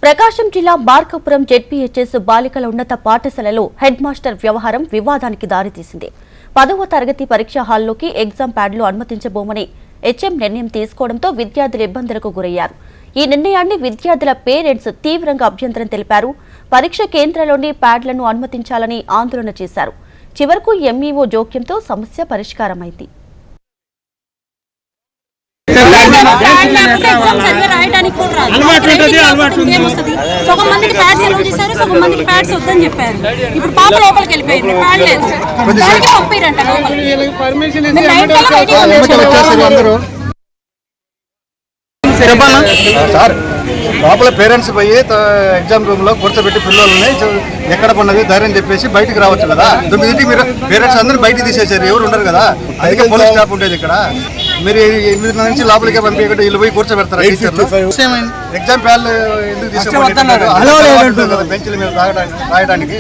ప్రకాశం జిల్లా మార్కాపురం జెడ్పీహెచ్ఎస్ బాలికల ఉన్నత పాఠశాలలో హెడ్ మాస్టర్ వ్యవహారం వివాదానికి దారితీసింది. 10వ తరగతి పరీక్షా హాల్లోకి ఎగ్జామ్ ప్యాడ్లు అనుమతించబోమని హెచ్ఎం నిర్ణయం తీసుకోవడంతో విద్యార్థులు ఇబ్బందులకు గురయ్యారు. ఈ నిర్ణయాన్ని విద్యార్థుల పేరెంట్స్ తీవ్రంగా అభ్యంతరం తెలిపారు. పరీక్ష కేంద్రంలోని ప్యాడ్లను అనుమతించాలని ఆందోళన చేశారు. చివరకు ఎంఈఓ జోక్యంతో సమస్య పరిష్కారమైంది. సగం మందికి ప్యాడ్స్ ఎలా చేశారు, సగం మందికి ప్యాడ్స్ వద్దని చెప్పారు. ఇప్పుడు పాప లోపలికి వెళ్ళిపోయింది, ప్యాడ్ లేదు, పంపిరంట సార్. లోపల పేరెంట్స్ పోయి ఎగ్జామ్ రూమ్ లో కూర్చోబెట్టి పిల్లల్ని ఎక్కడ పన్నది ధైర్యం చెప్పేసి బయటకు రావచ్చు కదా. 9కి మీరు పేరెంట్స్ అందరూ బయటకు తీసేసారు, ఎవరు ఉండరు కదా. అందుకే పోలీస్ స్టాఫ్ ఉండేది ఇక్కడ. మీరు 8 నుంచి లోపలికే పంపించకుండా వీళ్ళు పోయి కూర్చోబెడతారు. ఎగ్జామ్ ప్యాడ్లు ఎందుకు తీసుకుంటారు? బెంచ్ల మీద రాయడానికి